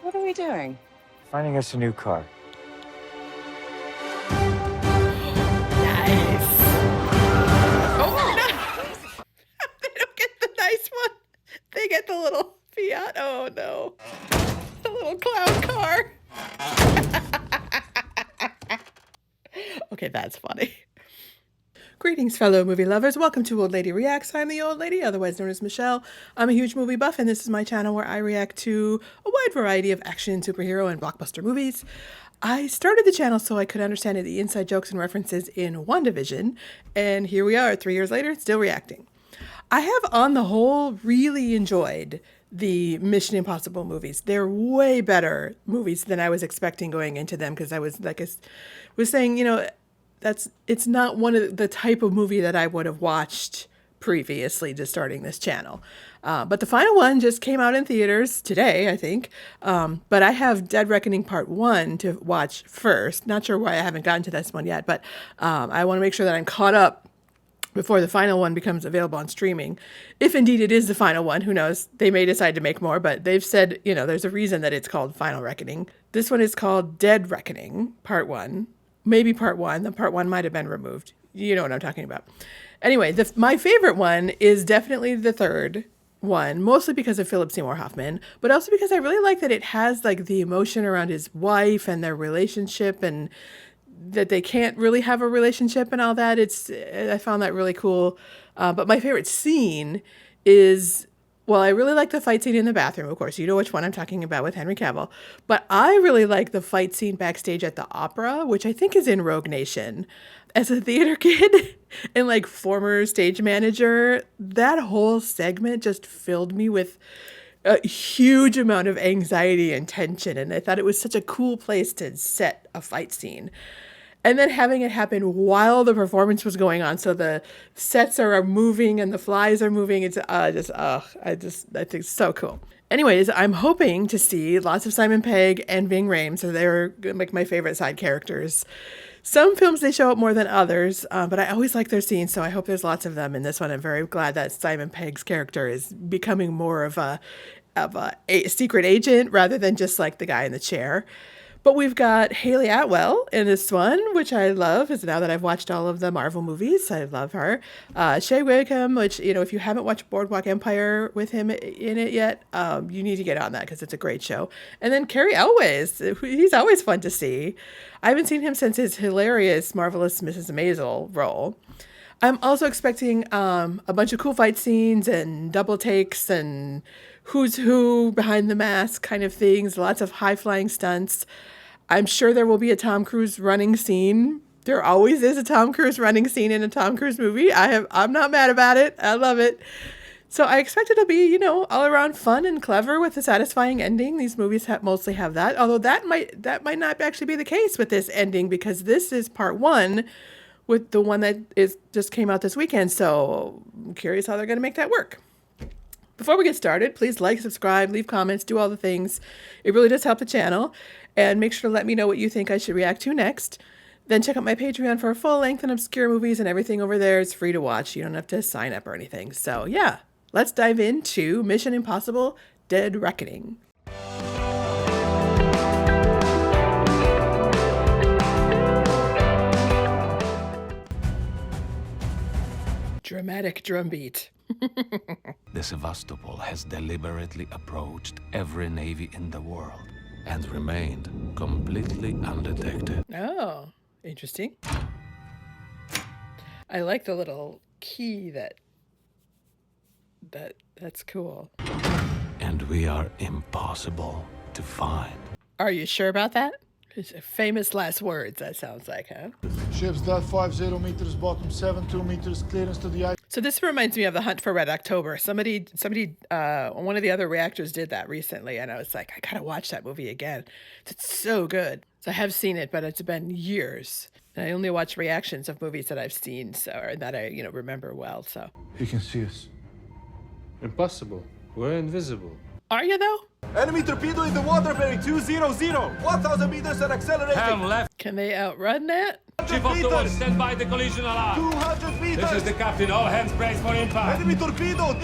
What are we doing? Finding us a new car. Nice. Oh, no. They don't get the nice one. They get the little Fiat. Oh, no. The little clown car. Okay, that's funny. Greetings, fellow movie lovers. Welcome to Old Lady Reacts. I'm the old lady, otherwise known as Michelle. I'm a huge movie buff, and this is my channel where I react to a wide variety of action, superhero, and blockbuster movies. I started the channel so I could understand the inside jokes and references in WandaVision, and here we are, 3 years later, still reacting. I have, on the whole, really enjoyed the Mission Impossible movies. They're way better movies than I was expecting going into them, because I was, like I was saying, you know, it's not one of the type of movie that I would have watched previously to starting this channel. But the final one just came out in theaters today, I think. But I have Dead Reckoning Part 1 to watch first. Not sure why I haven't gotten to this one yet, but I want to make sure that I'm caught up before the final one becomes available on streaming. If indeed it is the final one, who knows? They may decide to make more, but they've said, you know, there's a reason that it's called Final Reckoning. This one is called Dead Reckoning Part 1. Maybe Part 1. The Part 1 might have been removed. You know what I'm talking about. Anyway, my favorite one is definitely the third one, mostly because of Philip Seymour Hoffman, but also because I really like that it has like the emotion around his wife and their relationship, and that they can't really have a relationship and all that. I found that really cool. But my favorite scene is, well, I really like the fight scene in the bathroom, of course. You know which one I'm talking about with Henry Cavill. But I really like the fight scene backstage at the opera, which I think is in Rogue Nation. As a theater kid and like former stage manager, that whole segment just filled me with a huge amount of anxiety and tension. And I thought it was such a cool place to set a fight scene. And then having it happen while the performance was going on, so the sets are moving and the flies are moving. It's I think it's so cool. Anyways, I'm hoping to see lots of Simon Pegg and Ving Rhames, so they're like my favorite side characters. Some films they show up more than others, but I always like their scenes, so I hope there's lots of them in this one. I'm very glad that Simon Pegg's character is becoming more of a secret agent rather than just like the guy in the chair. But we've got Hayley Atwell in this one, which I love, is now that I've watched all of the Marvel movies. I love her. Shea Whigham, which, you know, if you haven't watched Boardwalk Empire with him in it yet, you need to get on that because it's a great show. And then Carrie Elways, he's always fun to see. I haven't seen him since his hilarious Marvelous Mrs. Maisel role. I'm also expecting a bunch of cool fight scenes and double takes and who's who behind the mask kind of things, lots of high-flying stunts. I'm sure there will be a Tom Cruise running scene. There always is a Tom Cruise running scene in a Tom Cruise movie. I'm not mad about it. I love it. So I expect it to be, you know, all around fun and clever with a satisfying ending. These movies mostly have that, although that might not actually be the case with this ending, because this is part 1 with the one that just came out this weekend. So I'm curious how they're going to make that work. Before we get started, please like, subscribe, leave comments, do all the things. It really does help the channel. And make sure to let me know what you think I should react to next. Then check out my Patreon for full-length and obscure movies, and everything over there is free to watch. You don't have to sign up or anything. So yeah, let's dive into Mission Impossible: Dead Reckoning. Dramatic drumbeat. The Sevastopol has deliberately approached every navy in the world and remained completely undetected. Oh, interesting. I like the little key that's cool. And we are impossible to find. Are you sure about that? It's famous last words, that sounds like, huh? Ship's depth 50 meters, bottom 72 meters, clearance to the ice. So this reminds me of The Hunt for Red October. Somebody, one of the other reactors did that recently, and I was like, I gotta watch that movie again. It's so good. So I have seen it, but it's been years. And I only watch reactions of movies that I've seen, or that I, remember well. So. He can see us. Impossible. We're invisible. Are you though? Enemy torpedo in the water bearing 200. 1,000 meters and accelerating. Helm left. Can they outrun that? Chief of the watch, stand by the collision alarm. 200 meters. This is the captain. All hands brace for impact. Enemy torpedo.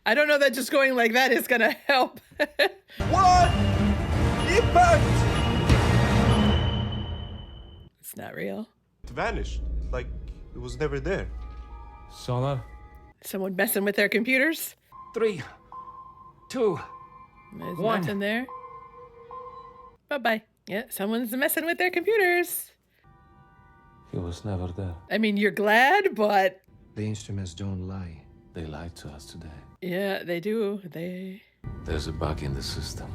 I don't know that just going like that is gonna help. 1. impact! It's not real. It vanished, like it was never there. Sonar. Someone messing with their computers? 3, 2. There's One. nothing there. Bye-bye. Yeah, someone's messing with their computers. He was never there. I mean, you're glad, but The instruments don't lie. They lied to us today. yeah, they do. There's a bug in the system.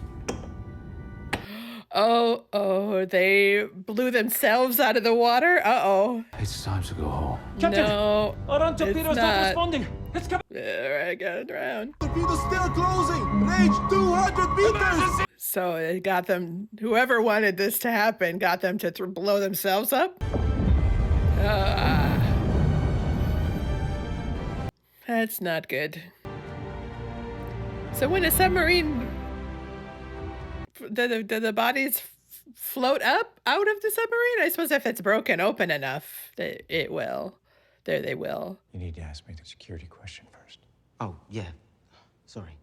Oh, they blew themselves out of the water? Uh-oh. It's time to go home. No. Our own It's torpedoes not. not responding. It's coming. Alright, got around. Torpedo's still closing! Range 200 meters! So it got them, whoever wanted this to happen, got them to blow themselves up? That's not good. So when a submarine, do the bodies float up out of the submarine? I suppose if it's broken open enough, it will. There they will. You need to ask me the security question first. Oh, yeah. Sorry.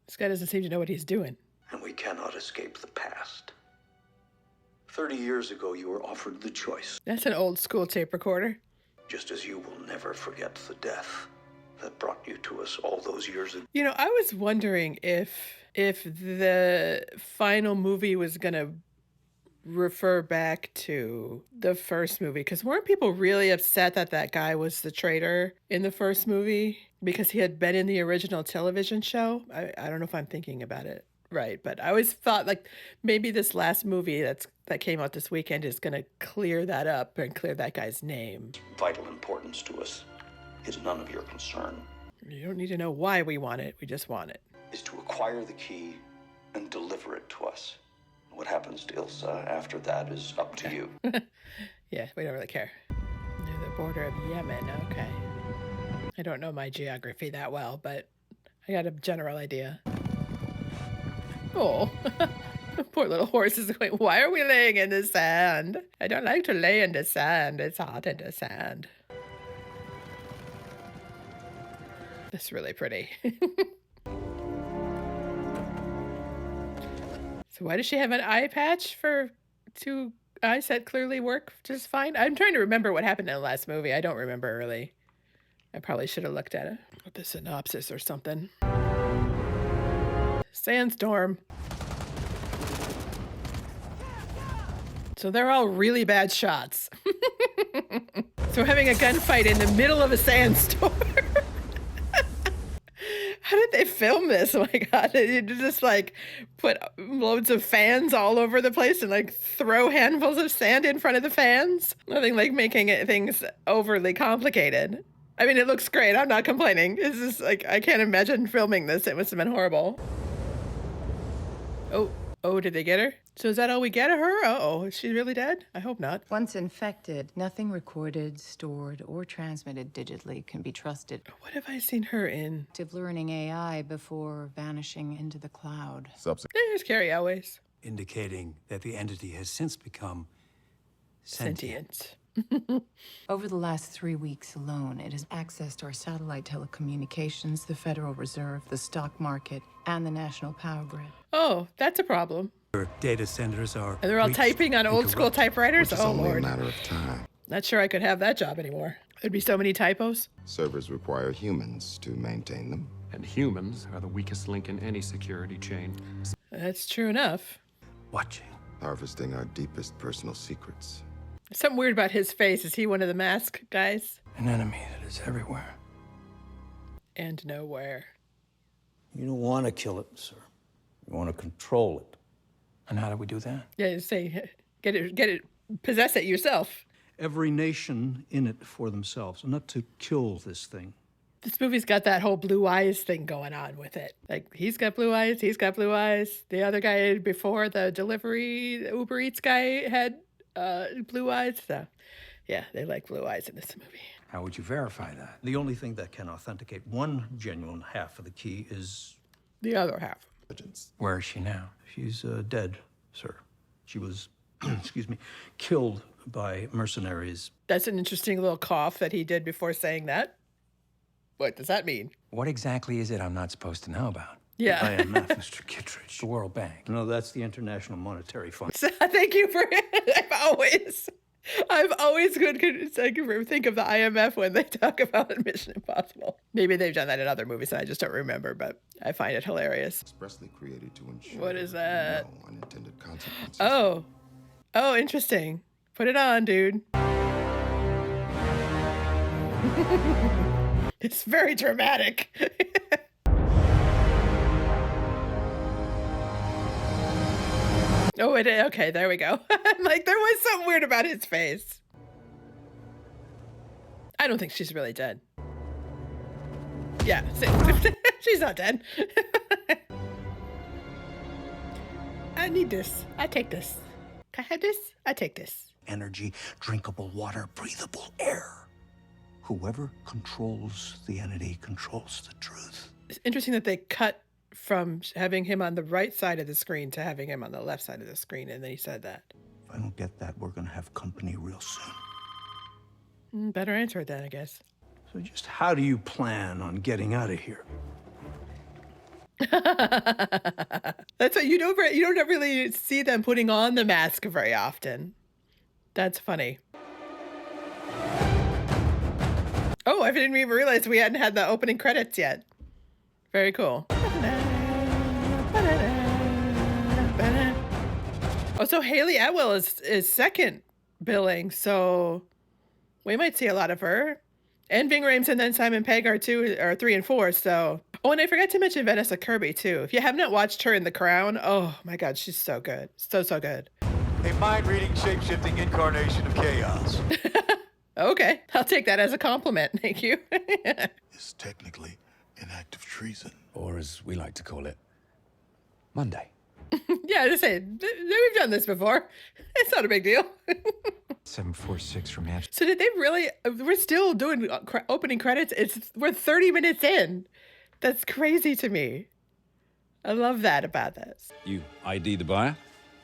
This guy doesn't seem to know what he's doing. And we cannot escape the past. 30 years ago, you were offered the choice, That's an old school tape recorder. just as you will never forget the death that brought you to us all those years ago. You know, I was wondering if the final movie was gonna refer back to the first movie, because weren't people really upset that that guy was the traitor in the first movie because he had been in the original television show? I don't know if I'm thinking about it right, but I always thought like maybe this last movie that came out this weekend is gonna clear that up and clear that guy's name. Vital importance to us is none of your concern. You don't need to know why we want it, we just want it. Is to acquire the key and deliver it to us. What happens to Ilsa after that is up to you. Yeah, we don't really care. Near the border of Yemen, okay. I don't know my geography that well, but I got a general idea. Oh, poor little horse is going, why are we laying in the sand? I don't like to lay in the sand. It's hot in the sand. That's really pretty. So why does she have an eye patch for two eyes that clearly work just fine? I'm trying to remember what happened in the last movie. I don't remember really. I probably should have looked at it. With the synopsis or something. Sandstorm. So they're all really bad shots. So having a gunfight in the middle of a sandstorm. How did they film this? Oh my God, you just like put loads of fans all over the place and like throw handfuls of sand in front of the fans? Nothing like making things overly complicated. I mean, it looks great. I'm not complaining. It's just like, I can't imagine filming this. It must have been horrible. Oh, did they get her? So is that all we get of her? Uh-oh, is she really dead? I hope not. Once infected, nothing recorded, stored, or transmitted digitally can be trusted. What have I seen her in? Active learning AI before vanishing into the cloud. There's Carrie Elways. indicating that the entity has since become sentient. Over the last 3 weeks alone, it has accessed our satellite telecommunications, the Federal Reserve, the stock market, and the national power grid. Oh, that's a problem. Our data centers are And they're all breached typing on and old school corrupted. typewriters? It's Oh, only a Lord. matter of time. Not sure I could have that job anymore. There'd be so many typos. Servers require humans to maintain them. And humans are the weakest link in any security chain. That's true enough. Watching. Harvesting our deepest personal secrets. Something weird about his face. Is he one of the mask guys? An enemy that is everywhere. And nowhere. You don't want to kill it, sir. You want to control it. And how do we do that? Yeah, you say, get it, possess it yourself. Every nation in it for themselves, not to kill this thing. This movie's got that whole blue eyes thing going on with it. Like, he's got blue eyes, he's got blue eyes. The other guy before, the delivery, the Uber Eats guy, had blue eyes. So, yeah, they like blue eyes in this movie. How would you verify that? The only thing that can authenticate one genuine half of the key is... The other half. Where is she now? She's dead, sir. She was, excuse me, killed by mercenaries. That's an interesting little cough that he did before saying that. What does that mean? What exactly is it I'm not supposed to know about? Yeah. IMF, Mr. Kittredge. The World Bank. No, that's the International Monetary Fund. Thank you for I've always could think of the IMF when they talk about Mission Impossible. Maybe they've done that in other movies and I just don't remember, but I find it hilarious. Expressly created to ensure What is that? no unintended consequences. Oh. Oh, interesting. Put it on, dude. It's very dramatic. Oh, okay, there we go. I'm like, there was something weird about his face. I don't think she's really dead. Yeah, she's not dead. I need this. I take this. Can I have this? I take this. Energy, drinkable water, breathable air. Whoever controls the entity controls the truth. It's interesting that they cut from having him on the right side of the screen to having him on the left side of the screen, and then he said that. If I don't get that, we're going to have company real soon. Better answer it then, I guess. So just how do you plan on getting out of here? That's what you don't really see them putting on the mask very often. That's funny. Oh, I didn't even realize we hadn't had the opening credits yet. Very cool. Oh, so Hayley Atwell is second billing, so we might see a lot of her. And Ving Rhames and then Simon Pegg are 3 and 4, so. Oh, and I forgot to mention Vanessa Kirby, too. If you have not watched her in The Crown, oh my God, she's so good. So good. A mind-reading, shape-shifting incarnation of chaos. Okay, I'll take that as a compliment. Thank you. It's technically an act of treason. Or as we like to call it, Monday. Yeah, just say, we've done this before. It's not a big deal. 746 from Manchester. So did they really, we're still doing opening credits. We're 30 minutes in. That's crazy to me. I love that about this. You ID the buyer,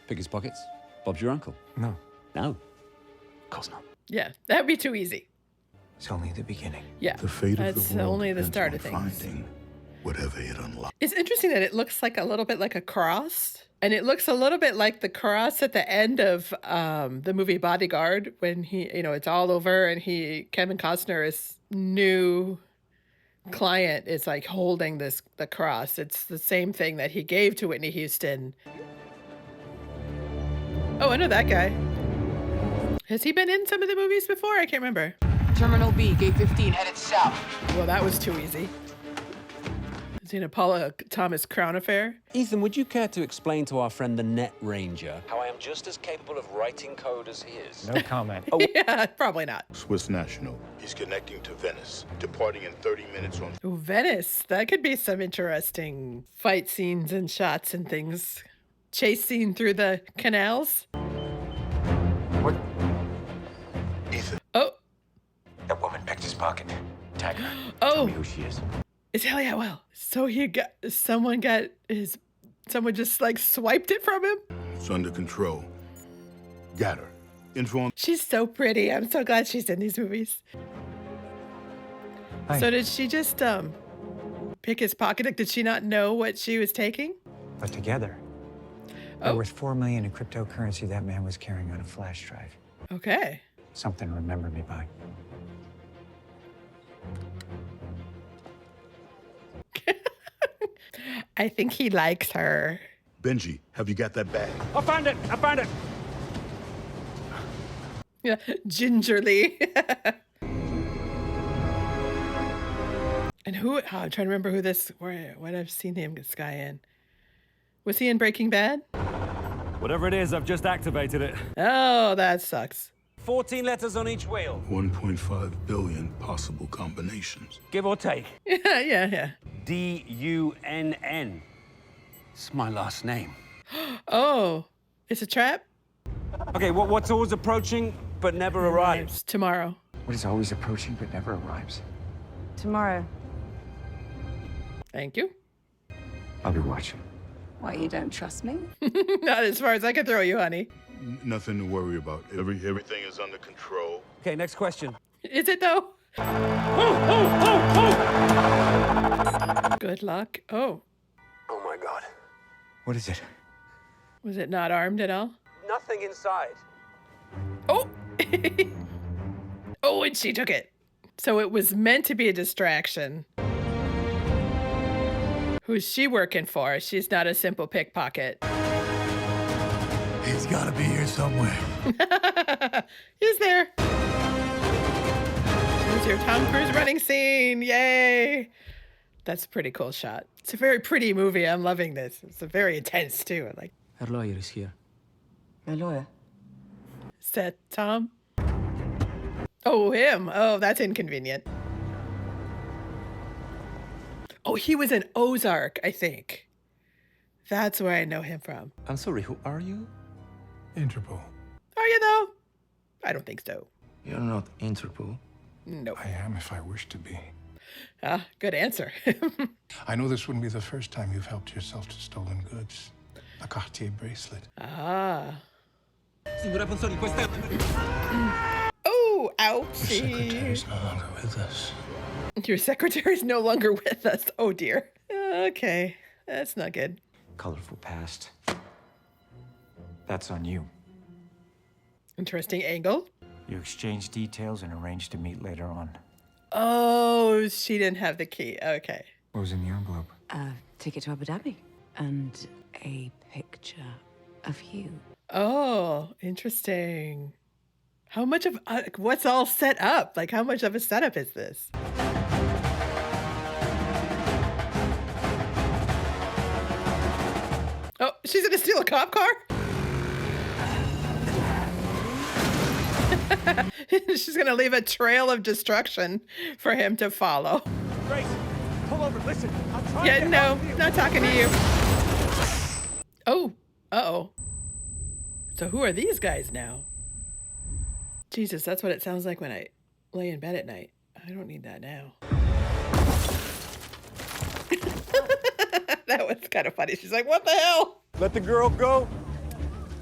pick his pockets. Bob's your uncle. No. No. Of course not. Yeah, that'd be too easy. It's only the beginning. Yeah, The fate that's of the world only the depends start on of things. finding whatever it unlocks. It's interesting that it looks like a little bit like a cross. And it looks a little bit like the cross at the end of the movie Bodyguard when it's all over and Kevin Costner's new client is like holding the cross. It's the same thing that he gave to Whitney Houston. Oh, I know that guy. Has he been in some of the movies before? I can't remember. Terminal B, gate 15, headed south. Well, that was too easy. Is he in a Paula Thomas Crown affair? Ethan, would you care to explain to our friend the Net Ranger how I am just as capable of writing code as he is? No comment. Oh. Yeah, probably not. Swiss national. He's connecting to Venice, departing in 30 minutes on. Ooh, Venice. That could be some interesting fight scenes and shots and things. Chase scene through the canals. What? Ethan. Oh. That woman picked his pocket. Tag her. Oh. Tell me who she is. It's Hayley Atwell. So someone just like swiped it from him. It's under control. Got her. Info on. She's so pretty. I'm so glad she's in these movies. Hi. So did she just pick his pocket? Like, did she not know what she was taking? But together, they're worth $4 million in cryptocurrency that man was carrying on a flash drive. Okay. Something to remember me by. I think he likes her. Benji, have you got that bag? I found it! Yeah, gingerly. And I'm trying to remember what I've seen this guy in. Was he in Breaking Bad? Whatever it is, I've just activated it. Oh, that sucks. 14 letters on each wheel. 1.5 billion possible combinations. Give or take. Yeah. D-U-N-N. It's my last name. Oh, it's a trap? Okay, what's always approaching but never arrives? Tomorrow. What is always approaching but never arrives? Tomorrow. Thank you. I'll be watching. Why, you don't trust me? Not as far as I can throw you, honey. Nothing to worry about. Everything is under control. Okay, next question. Is it though? Good luck. Oh. What is it? Was it not armed at all? Nothing inside. Oh! Oh, and she took it. So it was meant to be a distraction. Who's she working for? She's not a simple pickpocket. He's gotta be here somewhere. He's there. There's your Tom Cruise running scene. Yay. That's a pretty cool shot. It's a very pretty movie. I'm loving this. It's a very intense too. I like. Her lawyer is here. My lawyer? Is that Tom? Oh, him. Oh, that's inconvenient. Oh, he was in Ozark, I think. That's where I know him from. I'm sorry, who are you? Interpol. Are you though? I don't think so. You're not Interpol. No. I am if I wish to be. Ah, good answer. I know this wouldn't be the first time you've helped yourself to stolen goods. A Cartier bracelet. Ah. Your Oh, secretary's ouchie. no longer with us. Your secretary's no longer with us. Oh, dear. Okay. That's not good. Colorful past. That's on you. Interesting angle. You exchanged details and arranged to meet later on. Oh, she didn't have the key. Okay. What was in the envelope? A ticket to Abu Dhabi. And a picture of you. Oh, interesting. How much of what's all set up? Like, how much of a setup is this? Oh, she's gonna steal a cop car? She's gonna leave a trail of destruction for him to follow. Grace, pull over. Listen, I'm trying Yeah, to no, help you. not talking to you. Oh, uh-oh. So who are these guys now? Jesus, that's what it sounds like when I lay in bed at night. I don't need that now. That was kind of funny. She's like, what the hell? Let the girl go.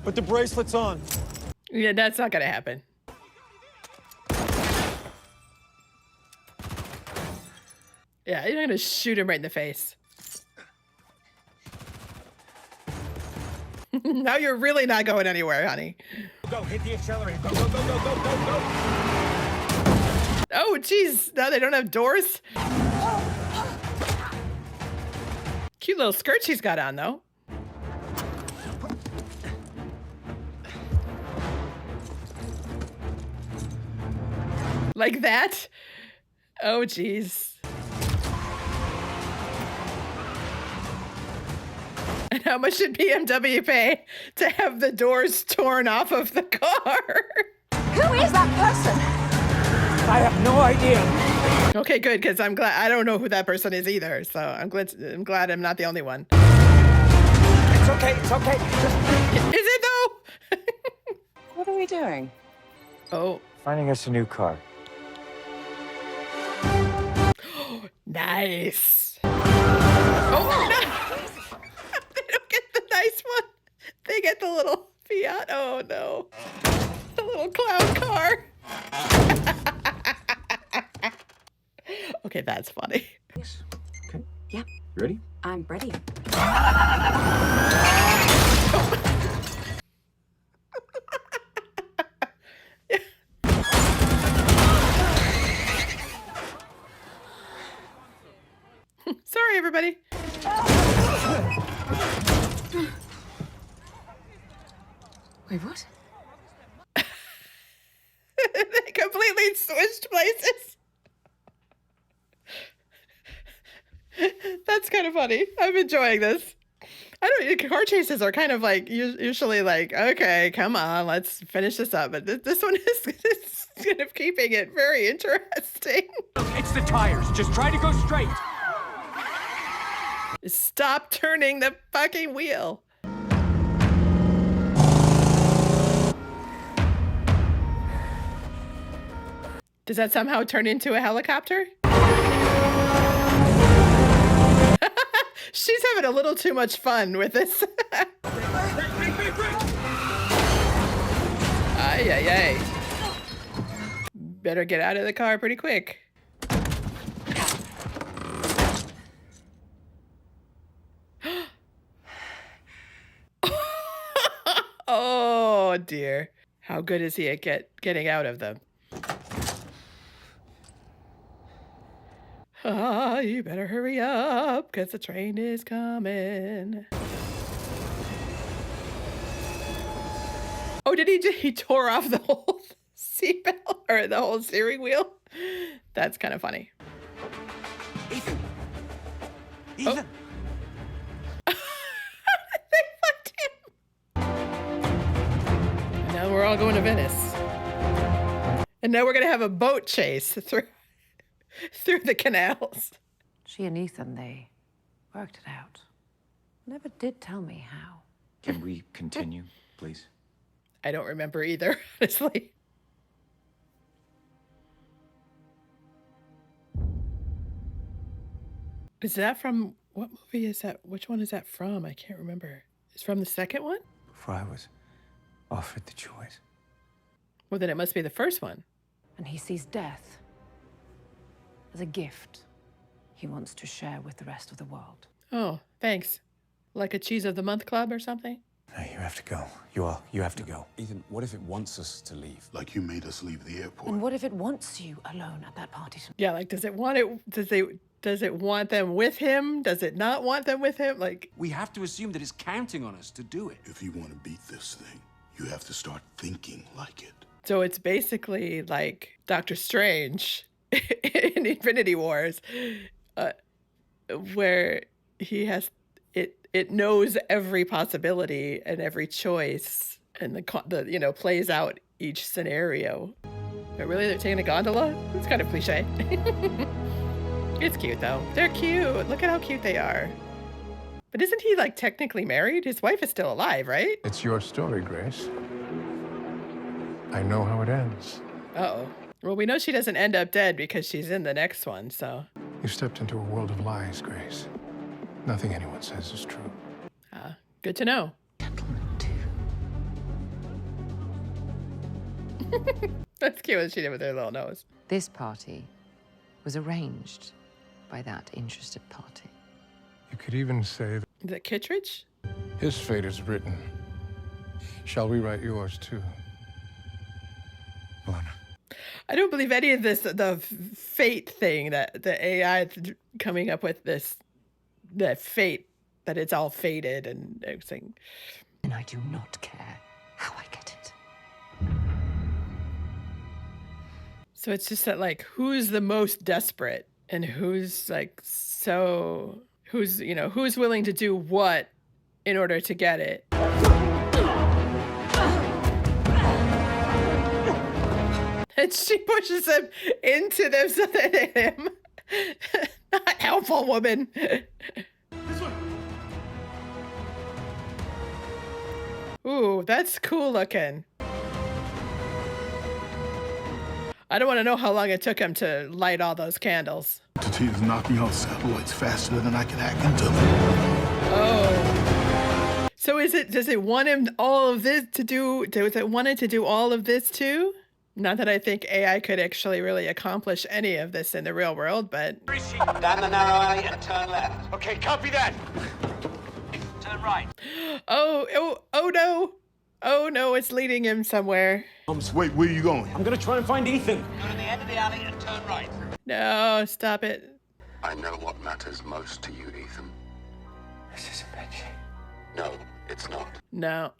Put the bracelets on. Yeah, that's not gonna happen. Yeah, you're gonna shoot him right in the face. Now you're really not going anywhere, honey. Go, hit the accelerator. Go, go, go, go, go, go, go. Oh, geez. Now they don't have doors. Cute little skirt she's got on, though. Like that? Oh, geez. And how much did BMW pay to have the doors torn off of the car? Who is that person? I have no idea. Okay, good, because I'm glad I don't know who that person is either. So I'm glad I'm not the only one. It's okay. It's okay. Is it though? What are we doing? Oh, Finding us a new car. nice. Oh, no. They don't get the nice one. They get the little Fiat. Oh no, the little clown car. Okay, that's funny. Okay. Yeah, You ready? I'm ready. Sorry, everybody. Wait, what? They completely switched places. That's kind of funny. I'm enjoying this. I don't. Car chases are kind of like usually like, okay, come on, let's finish this up. But this one is kind of keeping it very interesting. It's the tires. Just try to go straight. Stop turning the fucking wheel. Does that somehow turn into a helicopter? She's having a little too much fun with this. Ay, ay, ay. Better get out of the car pretty quick. Oh dear. How good is he at getting out of them? Ah, you better hurry up, because the train is coming. Oh, did he tore off the whole seatbelt or the whole steering wheel? That's kind of funny. Ethan! Ethan! They fucked him. And now we're all going to Venice. And now we're going to have a boat chase through the canals. She and Ethan, they worked it out. Never did tell me how. Can we continue, please? I don't remember either, honestly. Is that from, what movie is that? Which one is that from? I can't remember. It's from the second one? Before I was offered the choice. Well, then it must be the first one. And he sees death as a gift he wants to share with the rest of the world. Oh, thanks. Like a Cheese of the Month Club or something? No, you have to go. You have to go. Ethan, what if it wants us to leave? Like you made us leave the airport. And what if it wants you alone at that party tonight? Yeah, like, does it want them with him? Does it not want them with him? Like, We have to assume that it's counting on us to do it. If you want to beat this thing, you have to start thinking like it. so it's basically like Doctor Strange in Infinity Wars, where he has it knows every possibility and every choice, and the plays out each scenario. But really, they're taking a gondola? It's kind of cliche. It's cute though. They're cute. Look at how cute they are. But isn't he like technically married? His wife is still alive, right? It's your story, Grace. I know how it ends. Uh-oh. Well, we know she doesn't end up dead because she's in the next one, so. You stepped into a world of lies, Grace. Nothing anyone says is true. Good to know. That's cute what she did with her little nose. This party was arranged by that interested party. You could even say that Is it Kittredge? his fate is written. Shall we write yours too? Lana. I don't believe any of this, the fate thing that the AI coming up with the fate, that it's all fated and everything. And I do not care how I get it. So it's just that, like, who's the most desperate and who's like, so who's willing to do what in order to get it. And she pushes him into them so that they hit him. Not helpful, woman. Ooh, that's cool looking. I don't want to know how long it took him to light all those candles. Entity is knocking out satellites faster than I can hack into them. Oh. So does it want him all of this to do, does it want it to do all of this too? Not that I think AI could actually really accomplish any of this in the real world, but... Down the narrow alley and turn left. Okay, copy that. Turn right. Oh no. Oh no, it's leading him somewhere. Wait, where are you going? I'm gonna try and find Ethan. Go to the end of the alley and turn right. No, stop it. I know what matters most to you, Ethan. This isn't Benji. No, it's not. No.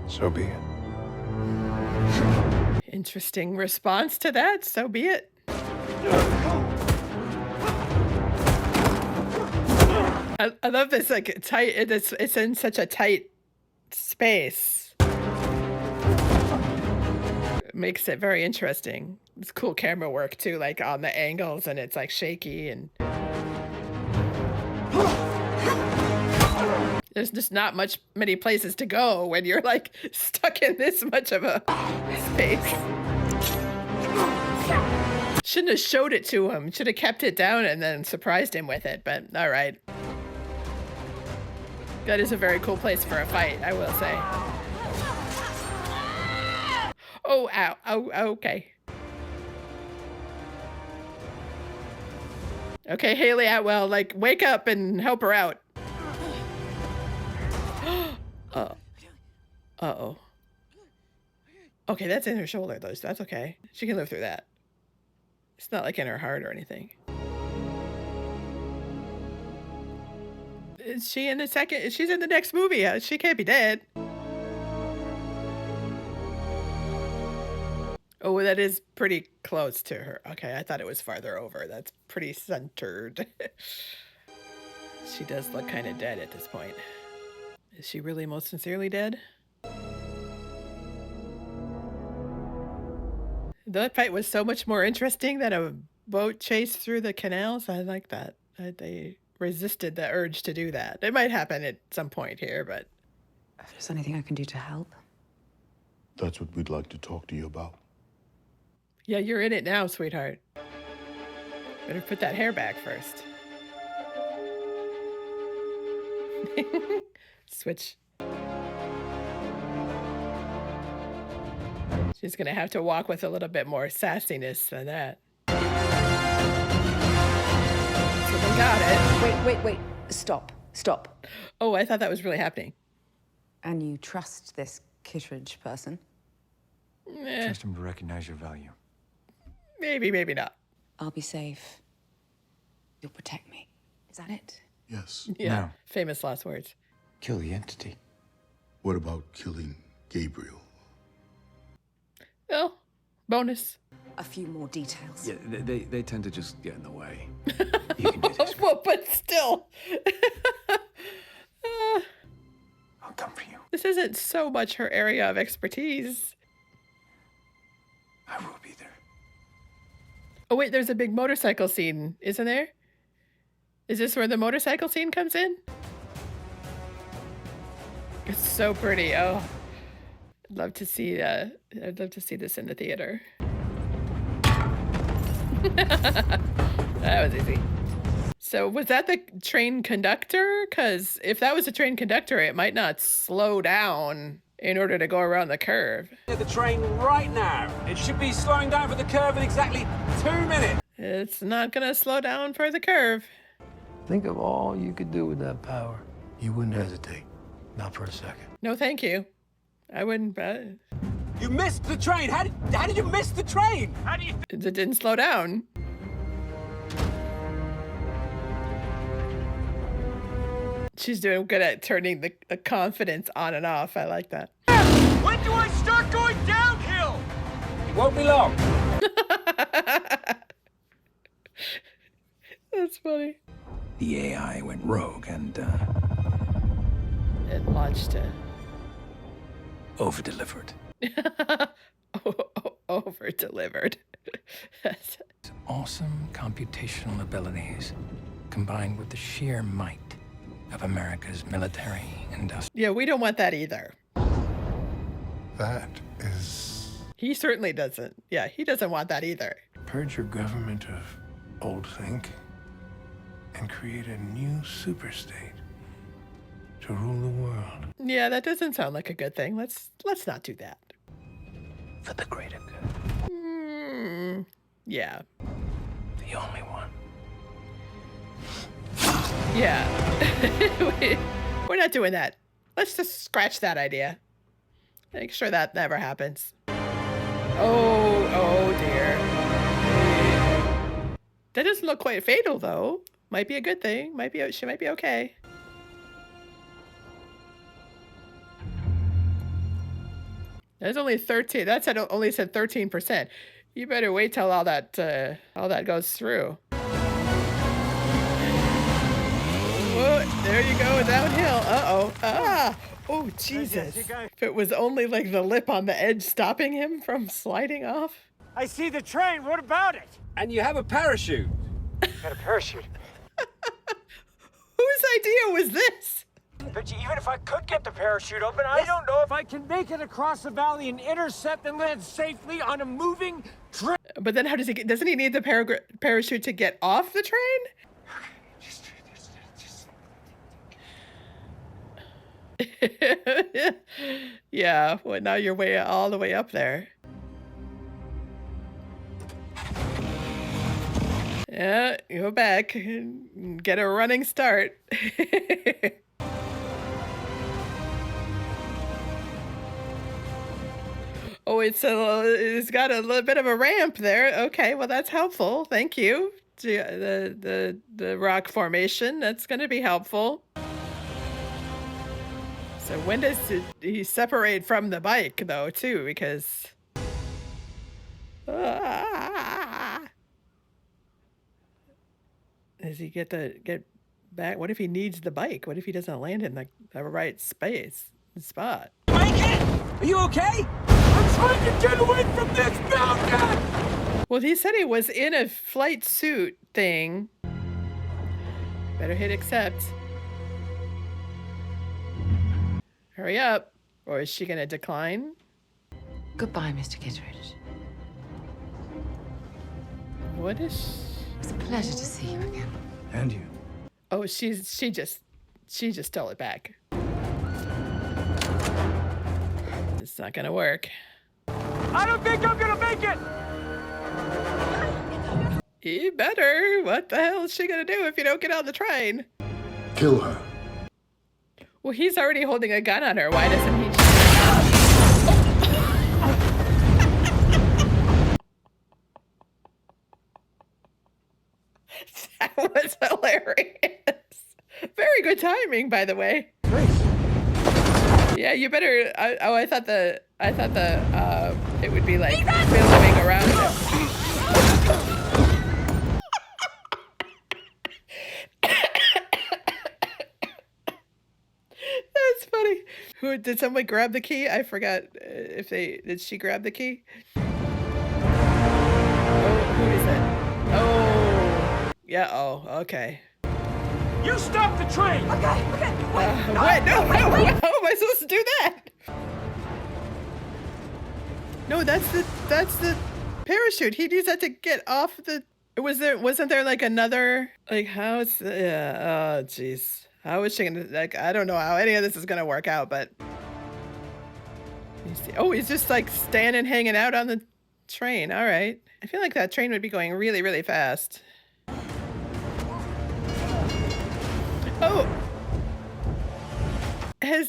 So be it. Interesting response to that. So be it. I love this, like, tight, it's in such a tight space. It makes it very interesting. It's cool camera work too, like on the angles, and it's like shaky, and there's just not many places to go when you're like stuck in this much of a space. Shouldn't have showed it to him. Should have kept it down and then surprised him with it, but all right. That is a very cool place for a fight, I will say. Oh, ow. Oh, okay. Okay, Hayley Atwell, like, wake up and help her out. Uh-oh. Okay, that's in her shoulder, though, so that's okay. She can live through that. It's not like in her heart or anything. Is she in the second? She's in the next movie. She can't be dead. Oh, that is pretty close to her. Okay, I thought it was farther over. That's pretty centered. She does look kind of dead at this point. Is she really most sincerely dead? That fight was so much more interesting than a boat chase through the canals. I like that. They resisted the urge to do that. It might happen at some point here, but... If there's anything I can do to help. That's what we'd like to talk to you about. Yeah, you're in it now, sweetheart. Better put that hair back first. Switch. She's gonna have to walk with a little bit more sassiness than that. So they got it. Wait. Stop. Oh, I thought that was really happening. And you trust this Kittredge person? Trust him to recognize your value. Maybe, maybe not. I'll be safe. You'll protect me. Is that it? Yes. Yeah. No. Famous last words. Kill the entity. What about killing Gabriel? Well, bonus. A few more details. Yeah, they tend to just get in the way. You can do this. Well, but still. I'll come for you. This isn't so much her area of expertise. I will be there. Oh, wait, there's a big motorcycle scene, isn't there? Is this where the motorcycle scene comes in? It's so pretty. Oh, I'd love to see this in the theater. That was easy. So was that the train conductor? Because if that was a train conductor, it might not slow down in order to go around the curve. The train right now. It should be slowing down for the curve in exactly 2 minutes. It's not gonna slow down for the curve. Think of all you could do with that power. You wouldn't hesitate. Not for a second. No, thank you. I wouldn't. You missed the train. How did you miss the train? How do you? It didn't slow down. She's doing good at turning the confidence on and off. I like that. When do I start going downhill? It won't be long. That's funny. The AI went rogue and It launched a... over-delivered. Over-delivered. Awesome computational abilities combined with the sheer might of America's military industrial. Yeah, we don't want that either. That is... He certainly doesn't. Yeah, he doesn't want that either. Purge your government of old think and create a new super state to rule the world. Yeah, that doesn't sound like a good thing. Let's not do that. For the greater good. Yeah. The only one. Yeah. We're not doing that. Let's just scratch that idea. Make sure that never happens. Oh dear. That doesn't look quite fatal though. Might be a good thing. She might be okay. There's only 13. That said only said 13%. You better wait till all that goes through. Whoa, there you go, downhill. Uh-oh. Ah! Oh, Jesus. If it was only like the lip on the edge stopping him from sliding off. I see the train. What about it? And you have a parachute. Got a parachute. Whose idea was this? But even if I could get the parachute open, I don't know if I can make it across the valley and intercept and land safely on a moving train. But then how does he get, doesn't he need the parachute to get off the train? Yeah, well, now you're all the way up there. Yeah, go back and get a running start. it's got a little bit of a ramp there. Okay, well that's helpful. Thank you. The rock formation, that's going to be helpful. So when does he separate from the bike though too? Because does he get back? What if he needs the bike? What if he doesn't land in the right spot? Are you okay? I'm trying to get away from this mountain! Well, he said he was in a flight suit thing. Better hit accept. Hurry up, or is she gonna decline? Goodbye, Mr. Kittredge. What is? It's a pleasure to see you again. And you. Oh, she just stole it back. It's not gonna work. I don't think I'm gonna make it! You better. What the hell is she gonna do if you don't get on the train? Kill her. Well, he's already holding a gun on her. Why doesn't he? That was hilarious. Very good timing, by the way. Yeah, you better. I thought the it would be like billowing around him. That's funny. Who did someone grab the key? I forgot if did she grab the key? Oh, who is it? Oh, yeah. Oh, okay. You stop the train! Okay. Wait, no. How am I supposed to do that? No, that's the parachute. He needs that to get off the. Wasn't there like another like how it's yeah? Oh, jeez. How is she gonna like? I don't know how any of this is gonna work out, but. Oh, he's just like standing, hanging out on the train. All right. I feel like that train would be going really, really fast. Oh, I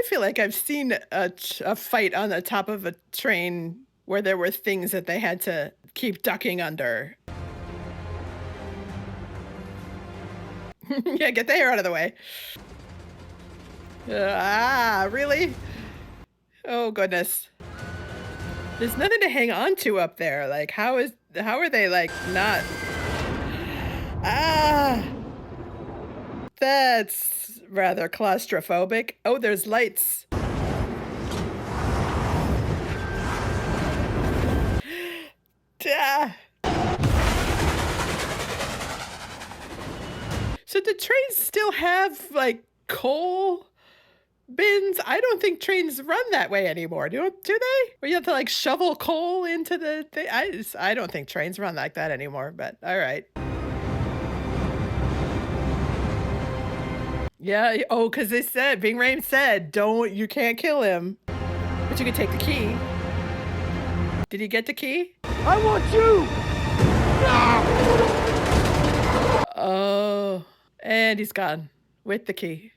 feel like I've seen a fight on the top of a train where there were things that they had to keep ducking under. Yeah, get the hair out of the way. Really? Oh, goodness. There's nothing to hang on to up there. Like, how are they, like, not... That's rather claustrophobic. Oh, there's lights. So do trains still have like coal bins? I don't think trains run that way anymore. Do they? Where you have to like shovel coal into the thing? I don't think trains run like that anymore, but all right. Yeah, oh, because they said, Ving Rhames said, you can't kill him. But you can take the key. Did he get the key? I want you! Oh, and he's gone with the key.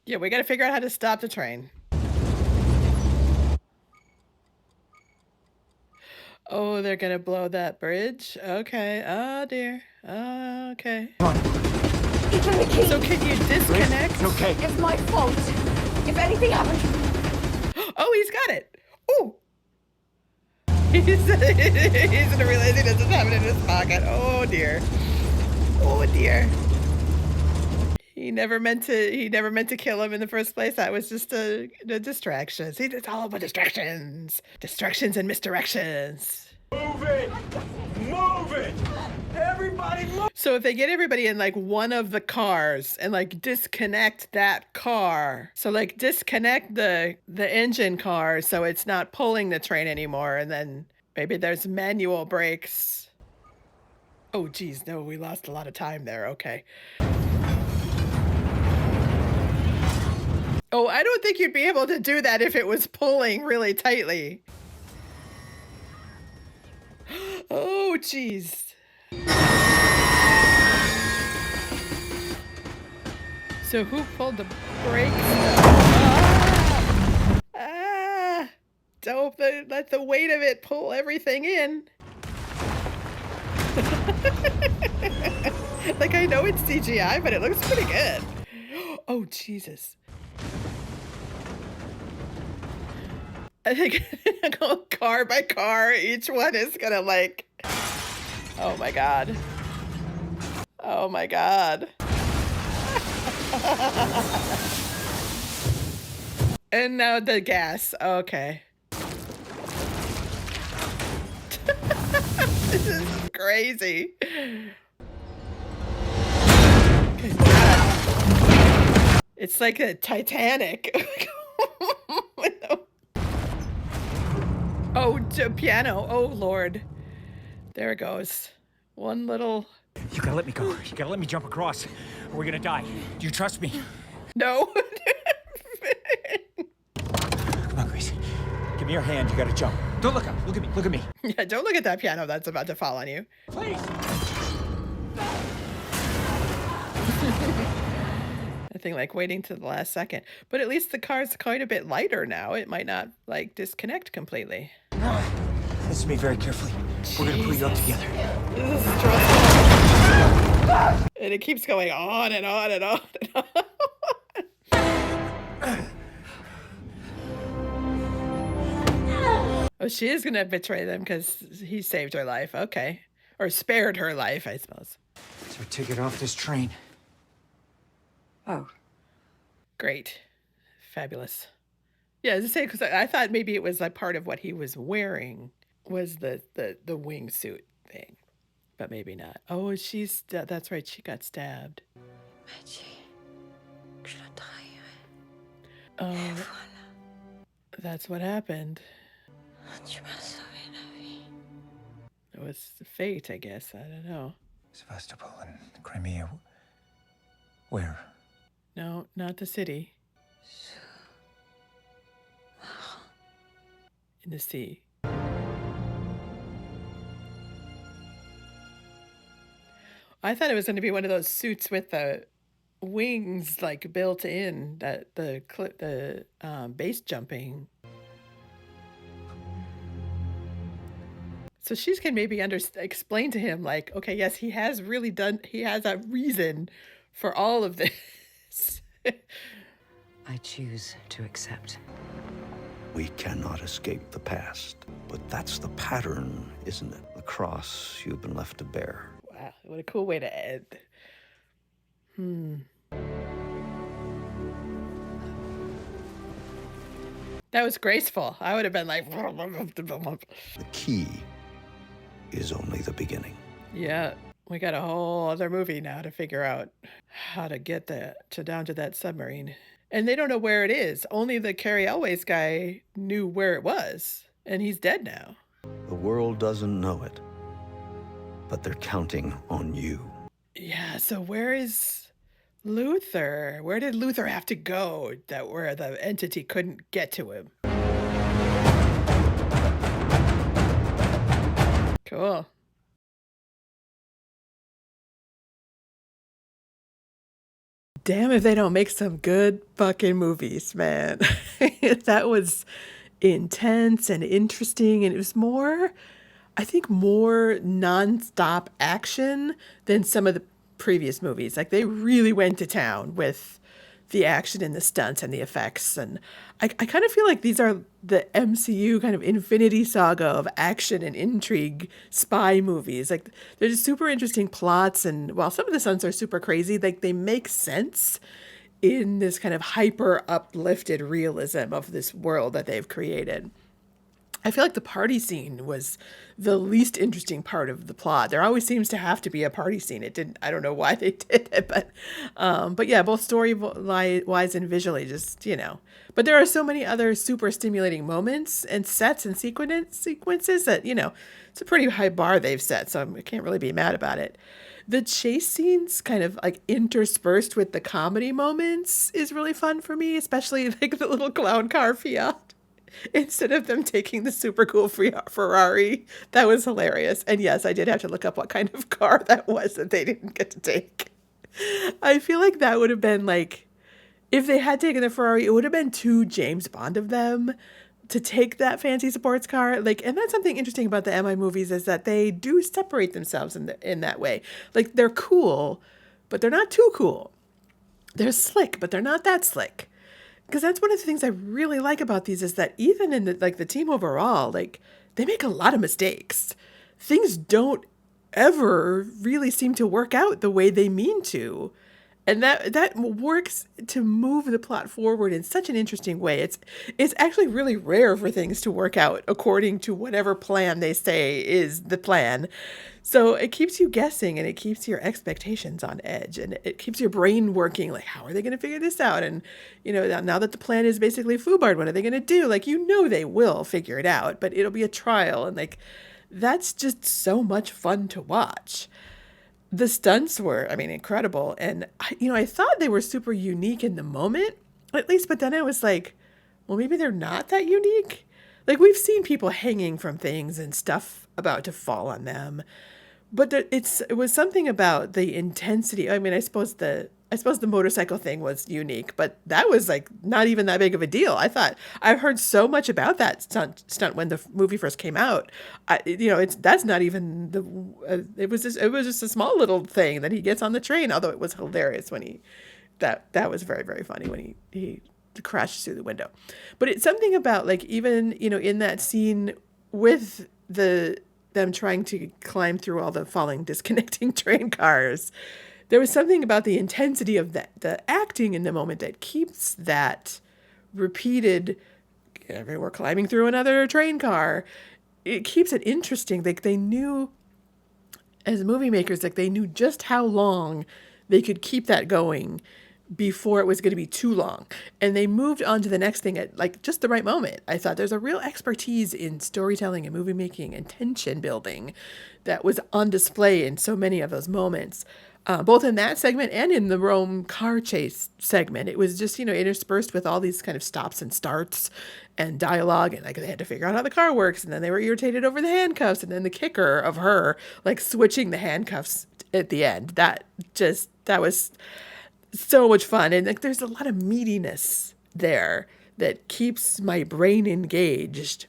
Yeah, we gotta figure out how to stop the train. Oh, they're gonna blow that bridge? Okay, oh dear. Okay. So can you disconnect? It's okay. It's my fault. If anything happens... Oh, he's got it. Oh. He's gonna realize he doesn't have it in his pocket. Oh dear. Oh dear. He never meant to kill him in the first place. That was just a distraction. See, it's all about distractions. Distractions and misdirections. Move it! Move it! Everybody move! So if they get everybody in like one of the cars and like disconnect that car, so like disconnect the engine car so it's not pulling the train anymore, and then maybe there's manual brakes. Oh geez, no, we lost a lot of time there. Okay. Oh, I don't think you'd be able to do that if it was pulling really tightly. Oh, jeez. So who pulled the brakes? Don't let the weight of it pull everything in. Like, I know it's CGI, but it looks pretty good. Oh, Jesus. I think go car by car, each one is gonna like, oh my God. Oh my God. And now the gas, okay. This is crazy. Good God. It's like a Titanic. Oh, piano. Oh, Lord. There it goes. One little... You gotta let me go. You gotta let me jump across, or we're gonna die. Do you trust me? No. Come on, Grace. Give me your hand. You gotta jump. Don't look up. Look at me. Look at me. Yeah, don't look at that piano that's about to fall on you. Please. I think like waiting to the last second. But at least the car's quite a bit lighter now. It might not like disconnect completely. Listen to me very carefully. We're gonna pull you up together. This is stressful. And it keeps going on and on and on and on. Oh, she is gonna betray them because he saved her life. Okay. Or spared her life, I suppose. It's our ticket off this train. Oh. Great. Fabulous. Yeah, as I say, because I thought maybe it was like part of what he was wearing was the wingsuit thing. But maybe not. Oh, that's right, she got stabbed. Oh, that's what happened. It was fate, I guess. I don't know. Sevastopol and Crimea. Where? No, not the city. In the sea. I thought it was going to be one of those suits with the wings like built in, that the base jumping. So she can maybe explain to him like, okay, yes, he has a reason for all of this. I choose to accept. We cannot escape the past, but that's the pattern, isn't it? The cross you've been left to bear. Wow, what a cool way to end. That was graceful. I would have been like... The key is only the beginning. Yeah, we got a whole other movie now to figure out how to get down to that submarine. And they don't know where it is. Only the Carrie Elways guy knew where it was. And he's dead now. The world doesn't know it, but they're counting on you. Yeah, so where is Luther? Where did Luther have to go where the entity couldn't get to him? Cool. Damn if they don't make some good fucking movies, man. That was intense and interesting, and it was more, I think, more nonstop action than some of the previous movies. Like, they really went to town with the action and the stunts and the effects. And I kind of feel like these are the MCU kind of Infinity Saga of action and intrigue spy movies. Like, they're just super interesting plots. And while some of the stunts are super crazy, like, they make sense in this kind of hyper uplifted realism of this world that they've created. I feel like the party scene was the least interesting part of the plot. There always seems to have to be a party scene. I don't know why they did it, but yeah, both story-wise and visually, just, you know. But there are so many other super stimulating moments and sets and sequences that, you know, it's a pretty high bar they've set, so I can't really be mad about it. The chase scenes kind of like interspersed with the comedy moments is really fun for me, especially like the little clown car Fiat. Instead of them taking the super cool Ferrari. That was hilarious. And yes, I did have to look up what kind of car that was that they didn't get to take. I feel like that would have been like, if they had taken the Ferrari, it would have been too James Bond of them to take that fancy sports car. Like, and that's something interesting about the MI movies, is that they do separate themselves in that way. Like, they're cool, but they're not too cool. They're slick, but they're not that slick. Because that's one of the things I really like about these, is that even in the team overall, like, they make a lot of mistakes. Things don't ever really seem to work out the way they mean to. And that works to move the plot forward in such an interesting way. It's actually really rare for things to work out according to whatever plan they say is the plan. So it keeps you guessing, and it keeps your expectations on edge, and it keeps your brain working. Like, how are they going to figure this out? And, you know, now that the plan is basically foobarred, what are they going to do? Like, you know, they will figure it out, but it'll be a trial. And like, that's just so much fun to watch. The stunts were, I mean, incredible. And, I thought they were super unique in the moment, at least. But then I was like, well, maybe they're not that unique. Like, we've seen people hanging from things and stuff about to fall on them. But it was something about the intensity. I mean, I suppose the motorcycle thing was unique, but that was like not even that big of a deal. I've heard so much about that stunt when the movie first came out. That's not even it was just a small little thing that he gets on the train. Although it was hilarious when that was very, very funny when he crashes through the window. But it's something about, like, even, in that scene with them trying to climb through all the falling, disconnecting train cars. There was something about the intensity of the acting in the moment that keeps that repeated, we're climbing through another train car. It keeps it interesting. Like, they knew, as movie makers, like, they knew just how long they could keep that going before it was going to be too long. And they moved on to the next thing at, like, just the right moment. I thought there's a real expertise in storytelling and movie making and tension building that was on display in so many of those moments. Both in that segment and in the Rome car chase segment. It was just, interspersed with all these kind of stops and starts and dialogue. And, like, they had to figure out how the car works. And then they were irritated over the handcuffs. And then the kicker of her, like, switching the handcuffs at the end. That was so much fun. And, like, there's a lot of meatiness there that keeps my brain engaged.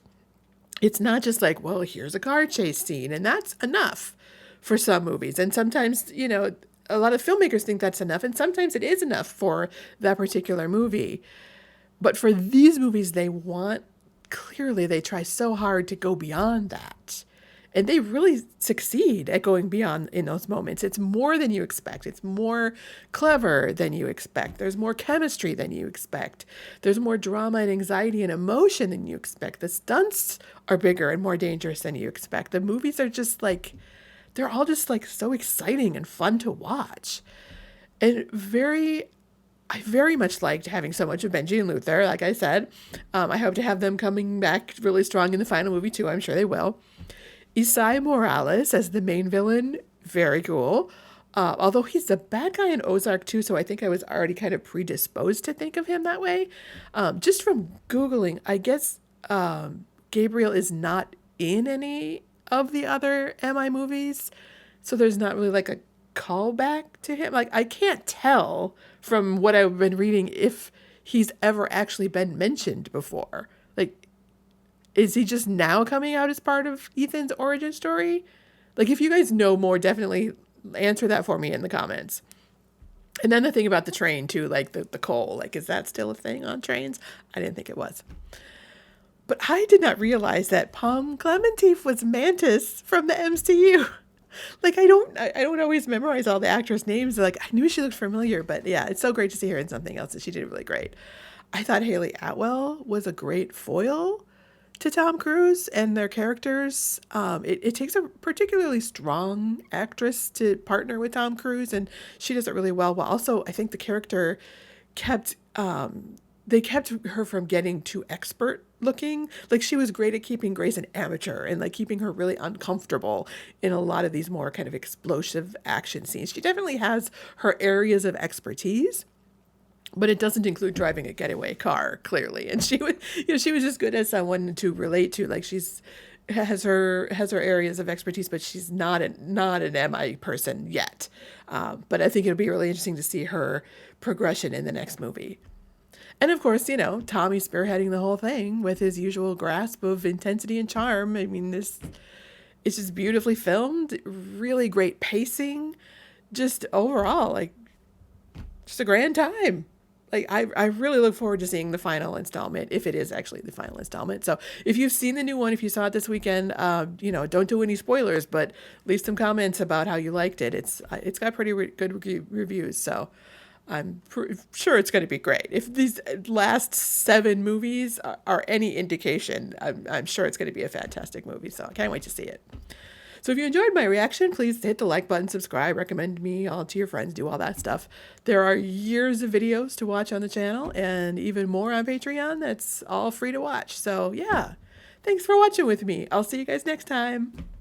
It's not just like, well, here's a car chase scene. And that's enough for some movies. And sometimes, a lot of filmmakers think that's enough. And sometimes it is enough for that particular movie. But for these movies, they try so hard to go beyond that. And they really succeed at going beyond in those moments. It's more than you expect. It's more clever than you expect. There's more chemistry than you expect. There's more drama and anxiety and emotion than you expect. The stunts are bigger and more dangerous than you expect. The movies are just like, they're all just like so exciting and fun to watch. And I very much liked having so much of Benji and Luther, like I said. I hope to have them coming back really strong in the final movie too. I'm sure they will. Esai Morales as the main villain, very cool. Although he's the bad guy in Ozark too, so I think I was already kind of predisposed to think of him that way. Just from Googling, I guess Gabriel is not in any of the other MI movies, so there's not really like a callback to him. Like, I can't tell from what I've been reading if he's ever actually been mentioned before. Like, is he just now coming out as part of Ethan's origin story? Like, if you guys know more, definitely answer that for me in the comments. And then the thing about the train too, like the coal, like, is that still a thing on trains? I didn't think it was. But I did not realize that Pom Klementieff was Mantis from the MCU. Like, I don't always memorize all the actors' names. Like, I knew she looked familiar, but yeah, it's so great to see her in something else, and she did really great. I thought Hayley Atwell was a great foil to Tom Cruise and their characters. It takes a particularly strong actress to partner with Tom Cruise, and she does it really well. Well, also, I think the character kept her from getting too expert looking. Like, she was great at keeping Grace an amateur and like keeping her really uncomfortable in a lot of these more kind of explosive action scenes. She definitely has her areas of expertise, but it doesn't include driving a getaway car, clearly. And she was just good as someone to relate to. Like, has her areas of expertise, but she's not an MI person yet. But I think it'll be really interesting to see her progression in the next movie. And of course, you know, Tommy spearheading the whole thing with his usual grasp of intensity and charm. I mean, it's just beautifully filmed, really great pacing, just overall, like, just a grand time. Like, I really look forward to seeing the final installment, if it is actually the final installment. So if you've seen the new one, if you saw it this weekend, you know, don't do any spoilers, but leave some comments about how you liked it. It's got pretty good reviews, so I'm sure it's going to be great. If these last 7 movies are any indication, I'm sure it's going to be a fantastic movie, so I can't wait to see it. So if you enjoyed my reaction, please hit the like button, subscribe, recommend me all to your friends, do all that stuff. There are years of videos to watch on the channel and even more on Patreon. That's all free to watch. So yeah, thanks for watching with me. I'll see you guys next time.